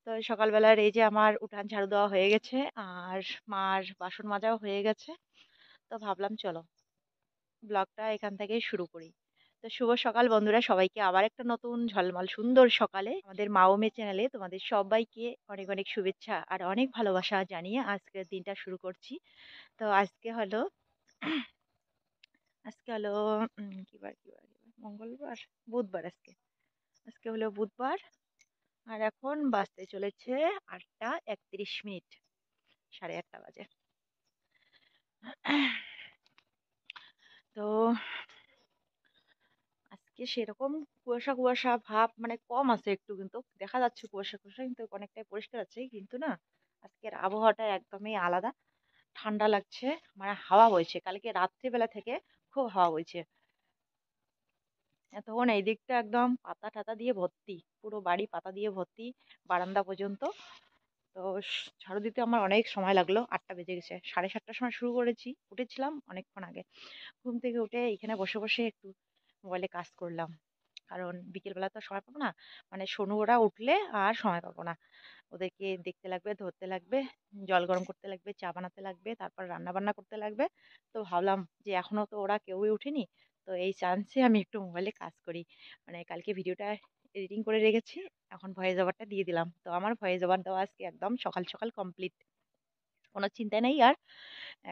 তো সকালবেলার এই যে আমার উঠান ঝাড়ু দেওয়া হয়ে গেছে আর মার বাসন মাজাও হয়ে গেছে। তো ভাবলাম চলো ব্লগটা এখান থেকেই শুরু করি। তো শুভ সকাল বন্ধুরা, সবাইকে আবার একটা নতুন ঝলমল সুন্দর সকালে আমাদের মা ও মেয়ে চ্যানেলে তোমাদের সবাইকে অনেক অনেক শুভেচ্ছা আর অনেক ভালোবাসা জানিয়ে আজকের দিনটা শুরু করছি। তো আজকে হলো কি বার মঙ্গলবার, বুধবার। আজকে আজকে হলো বুধবার আর এখন বাজতে চলেছে 8টা 31 মিনিট, 8:30 বাজে। তো আজকে সেরকম কুয়াশা কুয়াশা ভাব মানে কম আছে একটু, কিন্তু দেখা যাচ্ছে কুয়াশা কুয়াশা, কিন্তু অনেকটাই পরিষ্কার আছে। কিন্তু না, আজকের আবহাওয়াটা একদমই আলাদা, ঠান্ডা লাগছে, মানে হাওয়া বইছে। কালকে রাত্রিবেলা থেকে খুব হাওয়া বইছে। তখন এই দিকটা একদম পাতা টাতা দিয়ে ভর্তি, পুরো বাড়ি পাতা দিয়ে ভর্তি, বারান্দা পর্যন্ত। তো ঝাড়ু দিতে আমার অনেক সময় লাগলো, 8টা বেজে গেছে। 7:30টার সময় শুরু করেছি, উঠেছিলাম অনেকক্ষণ আগে। ঘুম থেকে উঠে এখানে বসে বসে একটু মোবাইলে কাজ করলাম, কারণ বিকেলবেলা তো সময় পাবো না। মানে সোনু ওরা উঠলে আর সময় পাবো না, ওদেরকে দেখতে লাগবে, ধরতে লাগবে, জল গরম করতে লাগবে, চা বানাতে লাগবে, তারপর রান্না বান্না করতে লাগবে। তো ভাবলাম যে এখনো তো ওরা কেউই উঠেনি, তো এই চান্সে আমি একটু মোবাইলে কাজ করি। মানে কালকে ভিডিওটা এডিটিং করে রেখেছি, এখন ভয়েস ওভারটা দিয়ে দিলাম। তো আমার ভয়েস ওভার দেওয়া আজকে একদম সকাল সকাল কমপ্লিট, কোনো চিন্তা নেই আর।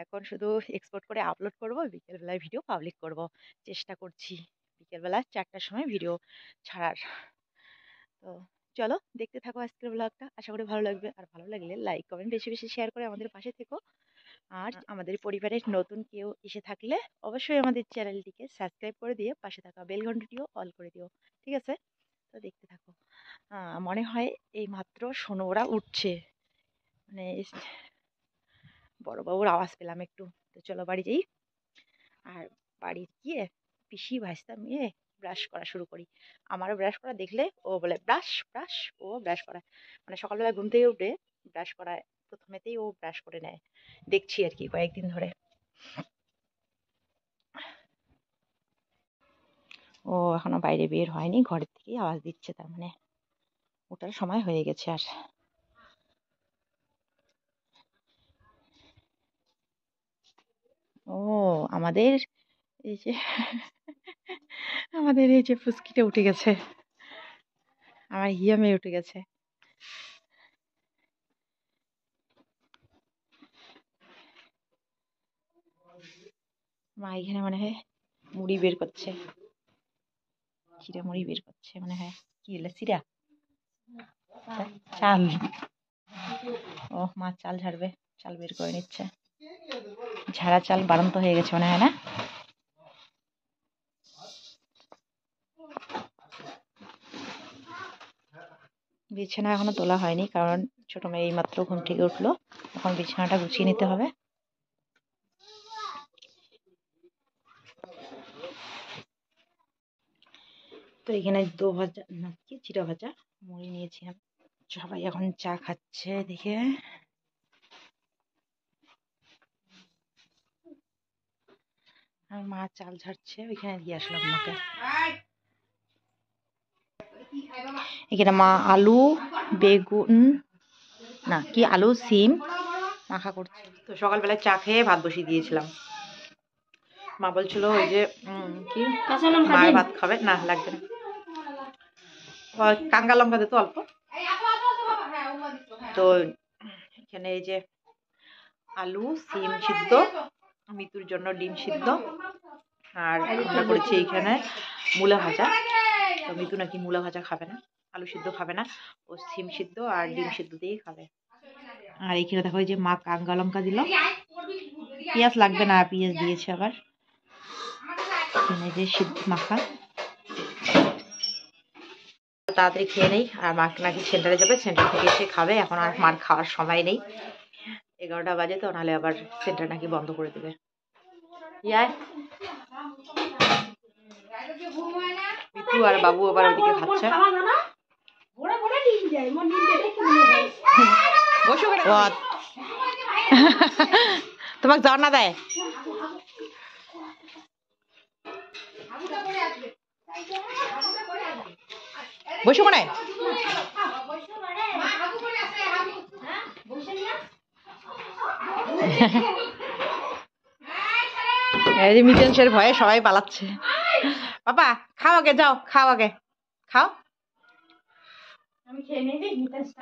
এখন শুধু এক্সপোর্ট করে আপলোড করব, বিকেলবেলায় ভিডিও পাবলিক করব। চেষ্টা করছি বিকেলবেলা 4টার সময় ভিডিও ছাড়ার। তো চলো দেখতে থাকো আজকের ব্লগটা, আশা করি ভালো লাগবে। আর ভালো লাগলে লাইক কমেন্ট বেশি বেশি শেয়ার করে আমাদের পাশে থেকো। আর আমাদের পরিবারের নতুন কেউ এসে থাকলে অবশ্যই আমাদের চ্যানেলটিকে সাবস্ক্রাইব করে দিয়ে পাশে থাকা বেল ঘন্টিটিও অল করে দিও, ঠিক আছে? তো দেখতে থাকো। মনে হয় এই মাত্র সোনু ওরা উঠছে, মানে বড়বাবুর আওয়াজ পেলাম একটু। তো চলো বাড়ি যাই, আর বাড়ি গিয়ে পিসি ভাইস্তা মিলে ব্রাশ করা শুরু করি। আমারও ব্রাশ করা দেখলে ও বলে ব্রাশ ব্রাশ, ও ব্রাশ করায়। মানে সকালবেলা ঘুম থেকে উঠে ব্রাশ করায়, প্রথমেতেই ও ব্রাশ করে নেয়, দেখছি আর কি কয়েকদিন ধরে। ও এখনো বাইরে বের হয়নি, ঘরের থেকেই আওয়াজ দিচ্ছে, তার মানে ওটার সময় হয়ে গেছে। আর ও আমাদের এই যে আমাদের এই যে ফুসকিটা উঠে গেছে, আমার হিয়া মেয়ে উঠে গেছে। মা এখানে মনে হয় মুড়ি বের করছে, চিরা মুড়ি বের করছে মনে হয়। কি হলো চিরা? চাল। ও মা চাল ঝাড়বে, চাল বের করে নিচ্ছে। ঝাড়া চাল বাড়ন্ত হয়ে গেছে মনে হয়, না? বিছানা এখনো তোলা হয়নি, কারণ ছোট মেয়ে এই মাত্র ঘুম থেকে উঠলো, এখন বিছানাটা গুছিয়ে নিতে হবে। তো এখানে দো ভাজা না কি চিরা ভাজা মুড়ি নিয়েছি আমি। সবাই এখন চা খাচ্ছে দেখে। আর মা চাল ঝাড়ছে, ওইখানে দিয়ে আসলাম মাকে। এখানে মা আলু বেগুন না কি আলু সিম মাখা করছে। তো সকালবেলায় চা খেয়ে ভাত বসিয়ে দিয়েছিলাম। মা বলছিল ওই যে কি মার ভাত খাবে, না লাগবে না, কাঁচা লঙ্কা দিত অল্প। তো এখানে এই যে আলু সিম সিদ্ধ, মিতুর জন্য ডিম সিদ্ধ, আর আমরা করেছি এইখানে মূলা ভাজা। তো মিতু নাকি মূলা ভাজা খাবে না, আলু সিদ্ধ খাবে না, ও সিম সিদ্ধ আর ডিম সিদ্ধ দিয়েই খাবে। আর এইখানে দেখো যে মা কাঁচা লঙ্কা দিল, পেঁয়াজ লাগবে না, পেঁয়াজ দিয়েছে আবার। এখানে যে সিদ্ধ মাখা, তাড়াতাড়ি খেয়ে নেই। আর মা নাকি সেন্টারে যাবে, সেন্টার থেকে এসে খাবে। এখন আর মার খাওয়ার সময় নেই, 11টা বাজে, তো নাহলে আবার সেন্টার নাকি বন্ধ করে দেবে। মিতু আর বাবু আবার ওইদিকে খাচ্ছে। তোমাকে যাওয়ার না দেয়? বসো কোনায়। এই যে মিটেন্সের ভয়ে সবাই পালাচ্ছে। বাবা খাও আগে, যাও খাও আগে, খাও।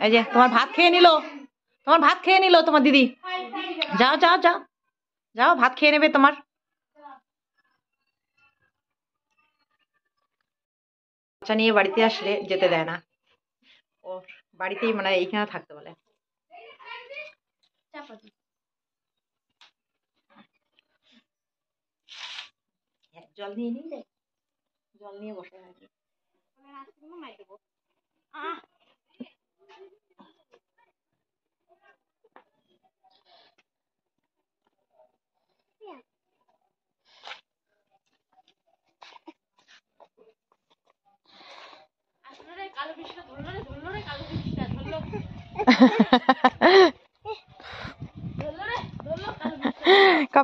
এই যে তোমার ভাত খেয়ে নিল, তোমার ভাত খেয়ে নিল তোমার দিদি। যাও যাও যাও যাও, ভাত খেয়ে নেবে তোমার। বাচ্চা নিয়ে বাড়িতে আসলে যেতে দেয় না, ওর বাড়িতেই মানে এইখানে থাকতে বলে। জল নিয়ে নিলে, জল নিয়ে বসে আছে।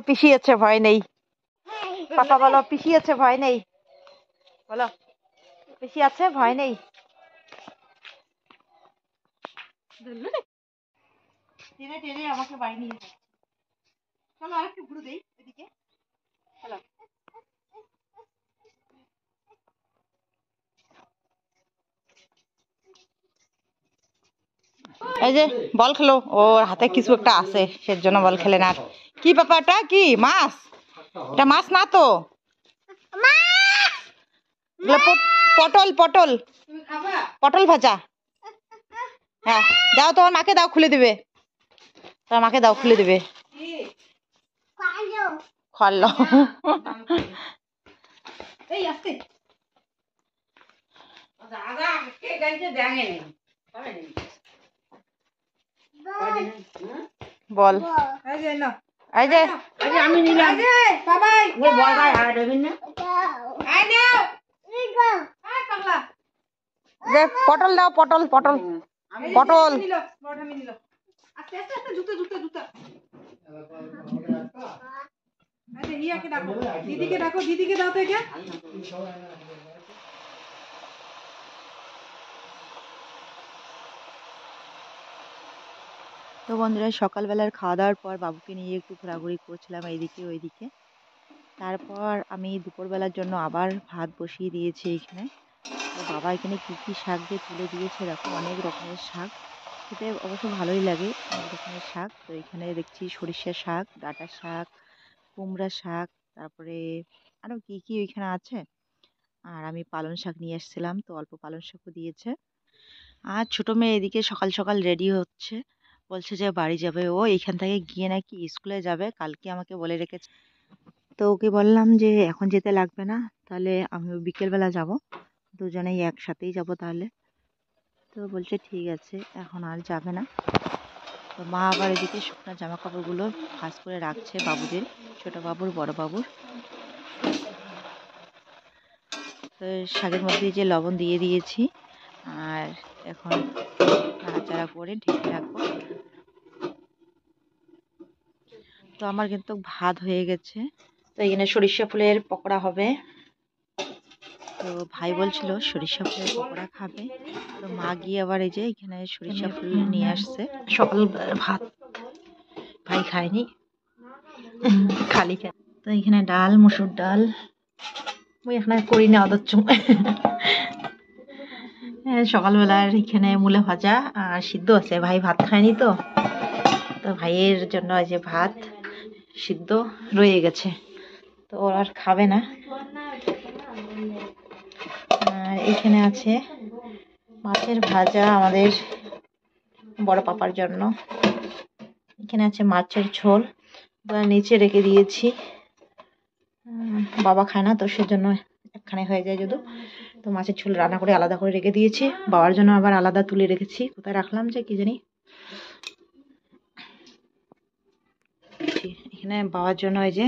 পিছিয়েছে ভয় নেই, পাপা বলো পিছিয়েছে ভয় নেই, বলো পিছিয়ে আছে ভয় নেই। টেনে টেনে আমাকে বাড়ি নিয়ে যাচ্ছে। চলো আরেকটু ঘুরে দেই এদিকে, চলো। এই যে বল খেলো, ওর হাতে কিছু একটা আছে সেজন্য বল খেলে না। কি ব্যাপারটা, কি মাছ? এটা মাছ না তো, পটল পটল পটল ভাজা। হ্যাঁ দাও, তোমার মাকে দাও, খুলে দিবে, তোমার মাকে দাও খুলে দিবে। খালো বল। এই যে আমি নিলাম, পটল দাও, পটল পটল পটল। দিদিকে ডাকো, দিদিকে দাও তো এটা। তো বন্ধুরা, সকালবেলার খাওয়া দাওয়ার পর বাবুকে নিয়ে একটু ঘোরাঘুরি করছিলাম এইদিকে ওইদিকে। তারপর আমি দুপুরবেলার জন্য আবার ভাত বসিয়ে দিয়েছি এখানে। তো বাবা এখানে কী কী শাক যে তুলে দিয়েছে দেখো, অনেক রকমের শাক, খেতে অবশ্য ভালোই লাগে, অনেক রকমের শাক। তো এখানে দেখছি সরিষা শাক, ডাঁটা শাক, কুমড়া শাক, তারপরে আরও কী কী ওইখানে আছে। আর আমি পালং শাক নিয়ে এসেছিলাম, তো অল্প পালং শাকও দিয়েছে। আর ছোটো মেয়ে এদিকে সকাল সকাল রেডি হচ্ছে, বলছে যে বাড়ি যাবে ও, এইখান থেকে গিয়ে নাকি স্কুলে যাবে, কালকে আমাকে বলে রেখেছে। তো ওকে বললাম যে এখন যেতে লাগবে না, তাহলে আমি বিকেলবেলা যাব, দুজনেই একসাথেই যাব তাহলে। তো বলছে ঠিক আছে, এখন আর যাবে না। তো মা আবার এদিকে শুকনো জামা কাপড়গুলো ভাঁজ করে রাখছে বাবুদের, ছোটো বাবুর বড় বাবুর। তো শাকের মধ্যে যে লবণ দিয়ে দিয়েছি, আর এখন নাড়াচাড়া করে ঢেকে রাখবো। তো আমার কিন্তু ভাত হয়ে গেছে। তো এখানে সরিষা ফুলের পকোড়া হবে। তো ভাই বলছিল সরিষা ফুলের পকোড়া খাবে, তো মা গিয়ে আবার এই যে এখানে সরিষা ফুল নিয়ে আসছে। সকাল ভাত ভাই খায়নি, খালি খায়। তো এখানে ডাল, মসুর ডাল ওই এখানে করি না অদচ্ছ। সকালবেলার এখানে মূলা ভাজা আর সিদ্ধ আছে, ভাই ভাত খায়নি তো, তো ভাইয়ের জন্য এই যে ভাত সিদ্ধ রয়ে গেছে, তো ওর আর খাবে না। আর এখানে আছে মাছের ভাজা আমাদের বড় পাপার জন্য। এখানে আছে মাছের ঝোল, নিচে রেখে দিয়েছি, বাবা খায় না তো সেজন্য একখানে হয়ে যায় যদি। তো মাছের ঝোল রান্না করে আলাদা করে রেখে দিয়েছি, বাবার জন্য আবার আলাদা তুলে রেখেছি, কোথায় রাখলাম যে কি জানি। এখানে বাবার জন্য এই যে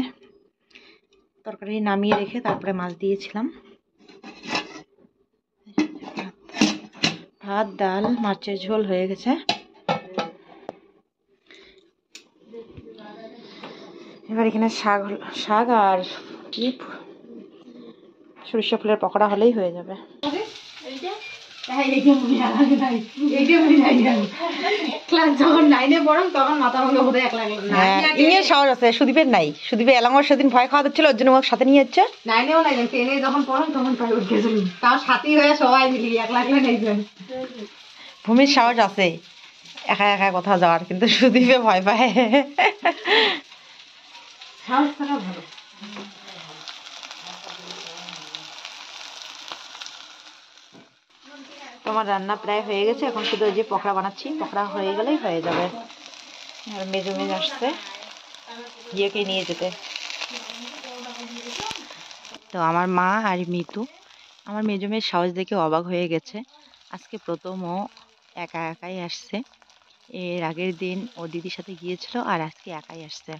তরকারি নামিয়ে রেখে তারপরে মাছ দিয়েছিলাম। ভাত, ডাল, মাছের ঝোল হয়ে গেছে। এবার এখানে শাক আর কি সরিষা ফুলের পকোড়া হলেই হয়ে যাবে। সাহস আছে, সুদীপের নাই। সুদীপের এলাঙ্গর সেদিন ভয় খাওয়া দিচ্ছিল, ওর জন্য সাথে নিয়ে যাচ্ছে। নাইনেও নাই, টেনে যখন পড়াম তখন প্রাইভেট গেছিল, তাও সাথী হয়ে সবাই মিলি একলা একলা নেই যায়। ভূমির সাহস আছে একা একা কোথাও যাওয়ার, কিন্তু সুদীপে ভয় পায়। সাহস থাকা ভালো। তোমার রান্না প্রায় হয়ে গেছে, এখন শুধু ওই যে পকোড়া বানাচ্ছি, পকোড়া হয়ে গেলেই হয়ে যাবে। আর মেজো মেজ আসছে গিয়েকে নিয়ে যেতে। তো আমার মা আর মিতু, আমার মেজো মেয়ের সাহস দেখে অবাক হয়ে গেছে। আজকে প্রথম ও একা একাই আসছে। এর আগের দিন ও দিদির সাথে গিয়েছিল, আর আজকে একাই আসছে।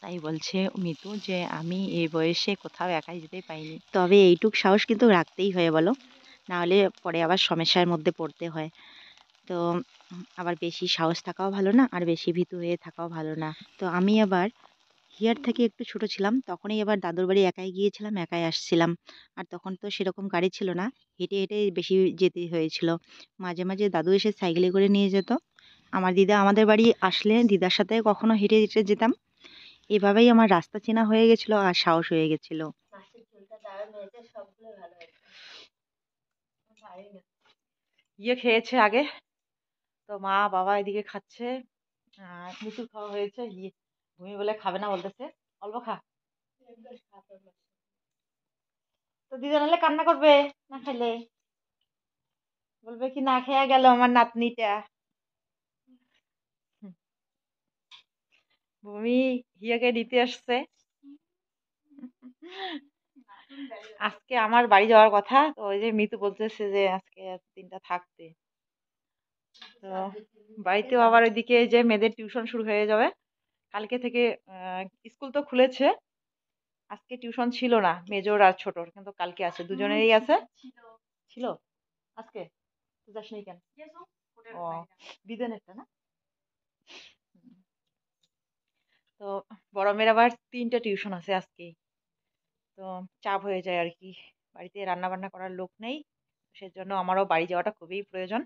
তাই বলছে মিতু যে আমি এই বয়সে কোথাও একাই যেতে পাইনি। তবে এইটুক সাহস কিন্তু রাখতেই হয় বলো, নাহলে পরে আবার সমস্যার মধ্যে পড়তে হয়। তো আবার বেশি সাহস থাকাও ভালো না, আর বেশি ভীতু হয়ে থাকাও ভালো না। তো আমি আবার হিয়ার থেকে একটু ছোট ছিলাম, তখনই আবার দাদুর বাড়ি একাই গিয়েছিলাম, একাই আসছিলাম। আর তখন তো সেরকম গাড়ি ছিল না, হেঁটে হেঁটে বেশি যেতে হয়েছিল। মাঝে মাঝে দাদু এসে সাইকেলে করে নিয়ে যেত। আমার দিদা আমাদের বাড়ি আসলে দিদার সাথে কখনো হেঁটে হেঁটে যেতাম। এভাবেই আমার রাস্তা চেনা হয়ে গেছিল, আর সাহস হয়ে গেছিল। ইয়ে খেয়েছে আগে, তো মা বাবা এদিকে খাচ্ছে, মিতুর খাওয়া হয়েছে। ভূমি বলে খাবে না, বলতেছে অল্প খা। তো দিদা নাহলে কান্না করবে না খেলে, বলবে কি না খেয়ে গেল আমার নাতনিটা। ভূমি হিয়াকে নিতে আসছে। আজকে আমার বাড়ি যাওয়ার কথা, তো ওই যে মিতু বলতেছে যে আজকে দিনটা থাকতে। তো বাড়িতেও আবার ওইদিকে যে মেয়েদের টিউশন শুরু হয়ে যাবে কালকে থেকে। স্কুল তো খুলেছে, আজকে টিউশন ছিল না মেজর আর ছোটর, কিন্তু কালকে আছে, দুজনেরই আছে। ছিল আজকে, তুই যাস নি কেন? ও বিদেনেরটা না। তো বড় মেয়ের আবার 3টা টিউশন আছে আজকে, তো চাপ হয়ে যায় আর কি। বাড়িতে রান্না বান্না করার লোক নেই, সেজন্য আমারও বাড়ি যাওয়াটা খুবই প্রয়োজন।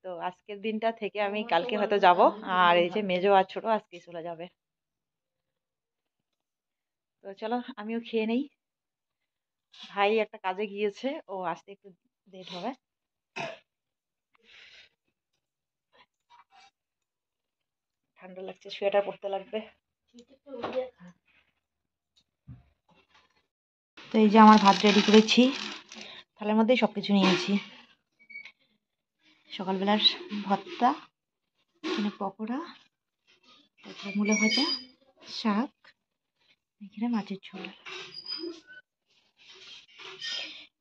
তো আজকের দিনটা থেকে আমি কালকে হয়তো যাব, আর এই যে মেজো আর ছোট আজকে চলে যাবে। তো চলো আমিও খেয়ে নেই। ভাই একটা কাজে গিয়েছে, ও আসতে একটু লেট হবে। ঠান্ডা লাগছে, সোয়েটার পরতে লাগবে। তো এই যে আমার ভাত রেডি করেছি, থালের মধ্যেই সবকিছু নিয়েছি। সকালবেলার ভর্তা, এখানে পকোড়া, তারপরে মূলা ভাজা, শাক, এখানে মাছের ঝোল।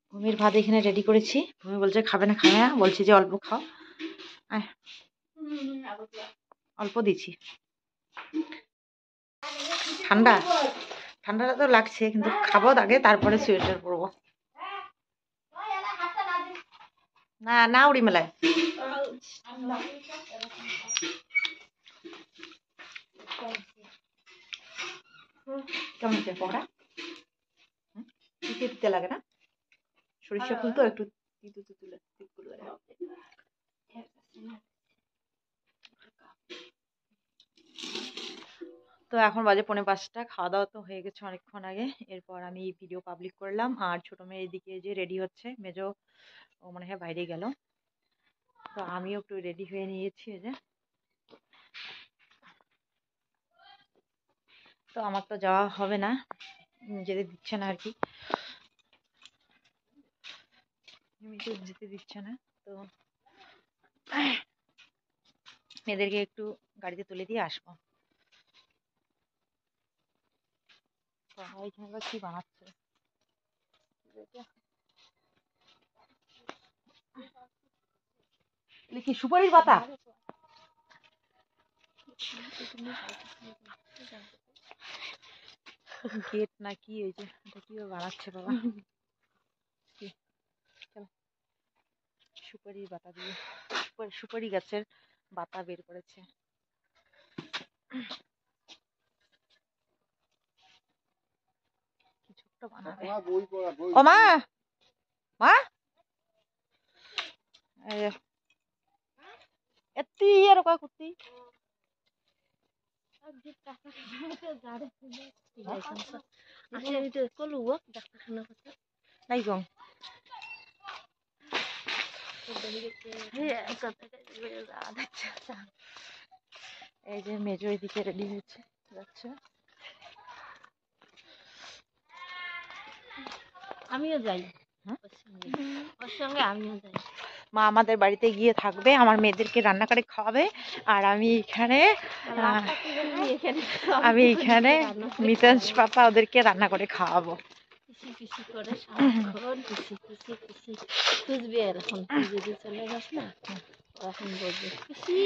ভূমির ভাত এখানে রেডি করেছি। ভূমি বলছে খাবে না, খাবে না, বলছি যে অল্প খাও। অল্প দিছি। ঠান্ডা ঠান্ডাটা তো লাগছে, কিন্তু খাবো আগে, তারপরে সোয়েটার পরবো। না না উড়ি মেলায় কেমন হচ্ছে পকোড়া? দিতে লাগে না, সরিষা ফুল তো একটু তো এখন বাজে 4:45, খাওয়া দাওয়া তো হয়ে গেছে অনেকক্ষণ আগে। এরপর আমি ভিডিও পাবলিক করলাম, আর ছোট মেয়ে এদিকে যে রেডি হচ্ছে, মেজো ও মনে হয় বাইরে গেল। তো আমিও একটু রেডি হয়ে নিয়েছি এই যে। তো আমার তো যাওয়া হবে না, যেতে দিচ্ছে না আর কি, যেতে দিচ্ছে না। তো মেয়েদেরকে একটু গাড়িতে তুলে দিয়ে আসবো। এখানে কি বানাচ্ছে, কি সুপারির পাতা? গেট নাকি ওই যে এটা কি বানাচ্ছে বাবা? সুপারির বাতা দিয়ে, সুপারি গাছের বাতা বের করেছে। কিছু একটা বানাবে। ও মা, মা এত্তি আর কয় কুত্তি নাই গং এই যে মেজো এদিকে রেডি হয়েছে যাচ্ছে। আমিও যাই, ওর সঙ্গে আমিও যাই। মা আমাদের বাড়িতে গিয়ে থাকবে, আমার মেয়েদেরকে রান্না করে খাওয়াবে, আর আমি এখানে মিতাংশ পাপা ওদেরকে রান্না করে খাওয়াবো। পিসি পিসি করে সারাক্ষণ পিসি পিসি পিসি খুঁজবে, এখন যদি চলে যাস না তখন বলবে পিসি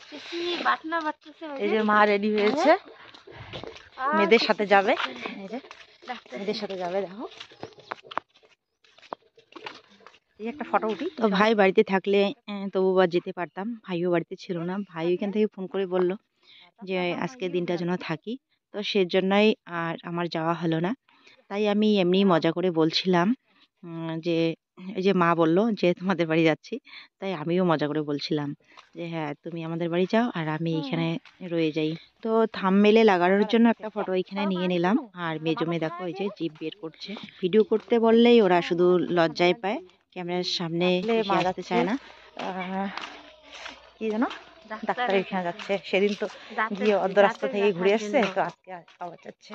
পিসি বাটনা বাটতেছে। এই যে মা রেডি হয়েছে, মেয়েদের সাথে যাবে, এই যে মেয়েদের সাথে যাবে। দেখো এই একটা ফটো উঠি। তো ভাই বাড়িতে থাকলে তবু বা যেতে পারতাম, ভাইও বাড়িতে ছিল না। ভাই ওইখান থেকে ফোন করে বলল যে আজকে দিনটা যেন থাকি, তো সেজন্যই আর আমার যাওয়া হলো না। তাই আমি এমনি মজা করে বলছিলাম যে এই যে মা বলল যে তোমাদের বাড়ি যাচ্ছি, তাই আমিও মজা করে বলছিলাম যে হ্যাঁ তুমি আমাদের বাড়ি যাও আর আমি এখানে রয়ে যাই। তো থাম্বনেইলে লাগানোর জন্য একটা ফটো এখানে নিয়ে নিলাম। আর মেজো মেয়ে দেখো এই যে জিভ বের করছে। ভিডিও করতে বললেই ওরা শুধু লজ্জায় পায়, ক্যামেরার সামনে আসতে চায় না। কি জানো ডাক্তার এখানে যাচ্ছে, সেদিন তো গিয়ে অর্ধ রাস্তা থেকে ঘুরে আসছে, তো আজকে আবার যাচ্ছে।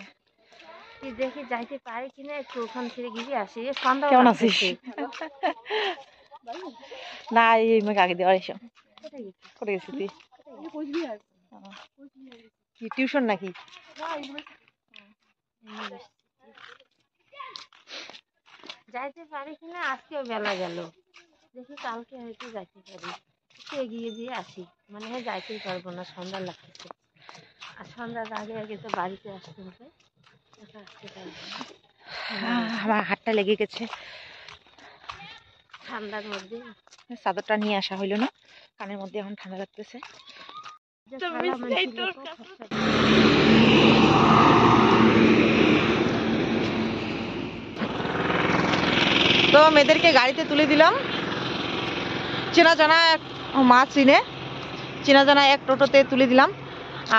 দেখি যাইতে পারি কিনা, একটু ওখান থেকে গিয়ে আসি। সন্ধ্যা কেমন আছিস? না এই মেয়েকে আগে দেওয়ার এসো। কোথায় গেছিস তুই? কি টিউশন নাকি? যাইতে পারি কিনা, আজকেও বেলা গেল, দেখি কালকে হয়তো যাইতে পারি। একটু এগিয়ে দিয়ে আসি, মানে হয় যাইতেই পারবো না, সন্ধ্যা লাগতেছে। আর সন্ধ্যার আগে আগে তো বাড়িতে আসতে হবে, আসতে পারবো না। আমার হাতটা লেগে গেছে ঠান্ডার মধ্যে। চাদরটা নিয়ে আসা হইলো না, কানের মধ্যে এখন ঠান্ডা লাগতেছে। তো মেয়েদেরকে গাড়িতে তুলে দিলাম। চেনা জানা এক মা চেনা জানা এক টোটোতে তুলে দিলাম।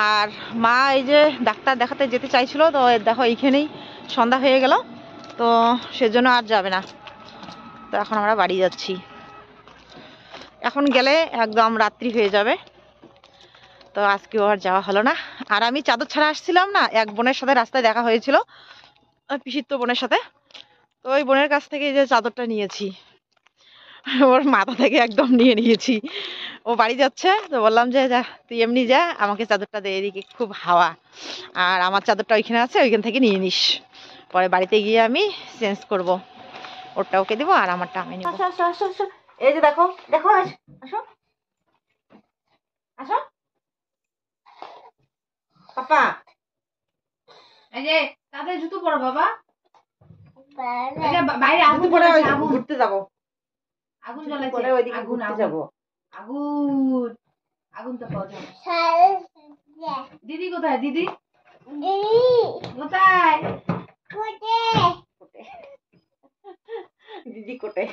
আর মা এই যে ডাক্তার দেখাতে যেতে চাইছিল, তো দেখো এইখানেই সন্ধ্যা হয়ে গেল, তো সেজন্য আর যাবে না। তো এখন আমরা বাড়ি যাচ্ছি, এখন গেলে একদম রাত্রি হয়ে যাবে, তো আজকেও আর যাওয়া হলো না। আর আমি চাদর ছাড়া আসছিলাম না, এক বোনের সাথে রাস্তায় দেখা হয়েছিল, পিসির বোনের সাথে। তো ওই বোনের কাছ থেকে এই যে চাদরটা নিয়েছি, ওর মাথা থেকে একদম নিয়ে নিয়েছি। ও বাড়ি যাচ্ছে, তো বললাম যে যা তুই এমনি যা, আমাকে চাদরটা দে, এদিকে খুব হাওয়া, আর আমার চাদরটা ওইখানে আছে, ওইখান থেকে নিয়ে নিস, পরে বাড়িতে গিয়ে আমি চেঞ্জ করব, ওরটা ওকে দিব আর আমারটা আমি নিব। আসো আসো আসো, এই যে দেখো দেখো, আসো আসো পাপা। এই যে তাদের জুতো পরো বাবা, বাইরে আগুন পরে আগুন ঘুরতে যাবো, আগুন জ্বলাইছে, পরে ওইদিকে আগুন ঘুরতে যাবো। আগুন আগুন তো পাওয়া যাবে। দিদি কোথায়? দিদি কোথায়? দিদি কোটে,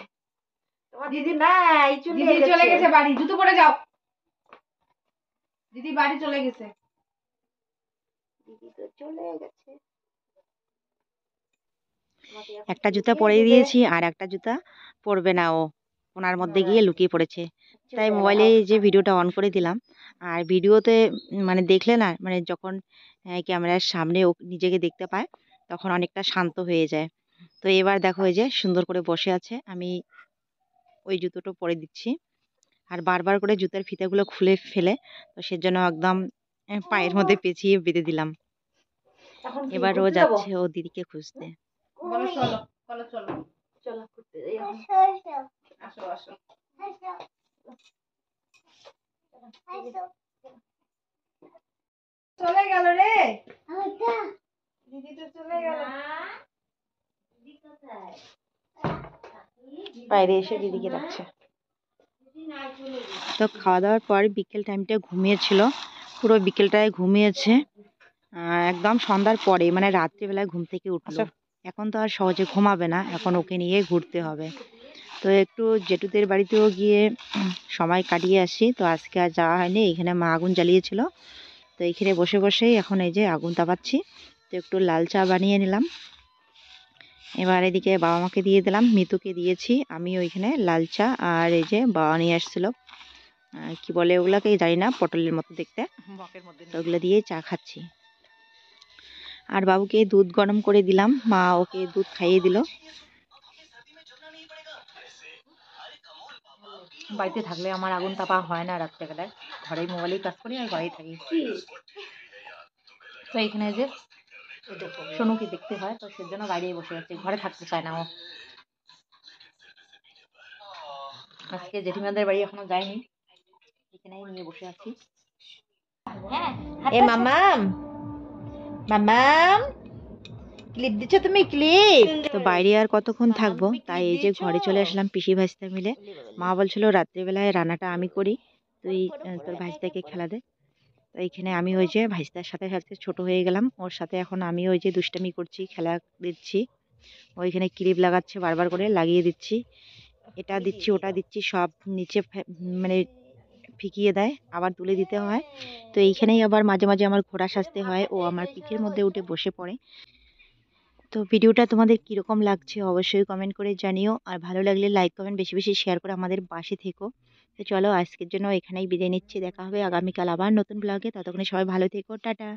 তোমার দিদি নাই, দিদি চলে গেছে বাড়ি, জুতো পরে যাও। দিদি বাড়ি চলে গেছে, দিদি তো চলে গেছে। একটা জুতা পরে দিয়েছি আর একটা জুতা পরবে না, ও ওনার মধ্যে গিয়ে লুকিয়ে পড়েছে। তাই মোবাইলে যে ভিডিওটা অন করে দিলাম, আর ভিডিওতে মানে দেখলে না, মানে যখন ক্যামেরার সামনে ও নিজেকে দেখতে পায় তখন অনেকটা শান্ত হয়ে যায়। তো এবার দেখো এই যে সুন্দর করে বসে আছে, আমি ওই জুতোটা পরে দিচ্ছি, আর বারবার করে জুতার ফিতাগুলো খুলে ফেলে, তো সেজন্য একদম পায়ের মধ্যে পেঁচিয়ে বেঁধে দিলাম। এবার ও যাচ্ছে ও দিদিকে খুঁজতে। বলো চলো, বলো চলো, চলো ঘুরতে যাই, আসো আসো। চলে গেল রে দিদি, তো চলে গেল। বাইরে এসে দিদিকে ডাকছে। তো খাওয়া দাওয়ার পর বিকেল টাইমটা ঘুমিয়েছিল, পুরো বিকেলটায় ঘুমিয়েছে, একদম সন্ধ্যার পরে, মানে রাত্রিবেলায় ঘুম থেকে উঠলো। এখন তো আর সহজে ঘুমাবে না, এখন ওকে নিয়ে ঘুরতে হবে। তো তো একটু জেঠুদের বাড়িতেও গিয়ে সময় কাটিয়ে আসি। তো আজকে আর যাওয়া হয়নি, এখানে মা আগুন জ্বালিয়েছিল। তো এইখানে বসে বসেই এখন এই যে আগুন তাপাচ্ছি। তো একটু লাল চা বানিয়ে নিলাম। এবার এদিকে বাবা মাকে দিয়ে দিলাম, মিতুকে দিয়েছি। আমি ওইখানে লাল চা আর এই যে বাবা নিয়ে আসছিল কি বলে ওগুলাকে জানি না, পটলের মতো দেখতে, তো ওগুলো দিয়ে চা খাচ্ছি। আর বাবুকে দুধ গরম করে দিলাম, মা ওকে দুধ খাইয়ে দিল। বাড়িতে থাকলে আমার আগুন তাপা হয় না রাত্রেবেলায়, ঘরে মোবাইলেই কাজ করি আর ঘরেই থাকি। তো এখানে যে সোনুকে দেখতে হয়, তো সেজন্য বাইরে বসে আছে, ঘরে থাকতে চায় না ও। আজকে জেঠিমাদের বাড়ি এখনো যায়নি, এখানেই নিয়ে বসে আছি। এ মামাম, মামাম ক্লিপ দিচ্ছ তুমি, ক্লিপ? তো বাইরে আর কতক্ষণ থাকবো, তাই এই যে ঘরে চলে আসলাম পিসি ভাইস্তা মিলে। মা বলছিল রাত্রিবেলায় রান্নাটা আমি করি, তুই তোর ভাইস্তাকে খেলা দে। তো এইখানে আমি ওই যে ভাইস্তার সাথে সাথে ছোট হয়ে গেলাম, ওর সাথে এখন আমি ওই যে দুষ্টামি করছি, খেলা দিচ্ছি। ওইখানে ক্লিপ লাগাচ্ছে, বারবার করে লাগিয়ে দিচ্ছি, এটা দিচ্ছি ওটা দিচ্ছি, সব নিচে মানে ফিকিয়ে দেয়, আবার তুলে দিতে হয়। তো এইখানেই আবার মাঝে মাঝে আমার ঘোড়া সাজতে হয়, ও আমার পিঠের মধ্যে উঠে বসে পড়ে। তো ভিডিওটা তোমাদের কীরকম লাগছে অবশ্যই কমেন্ট করে জানিও, আর ভালো লাগলে লাইক কমেন্ট বেশি বেশি শেয়ার করে আমাদের পাশে থেকো। তো চলো আজকের জন্য এখানেই বিদায় নিচ্ছি, দেখা হবে আগামীকাল আবার নতুন ব্লগে। ততক্ষণে সবাই ভালো থেকো, টাটা।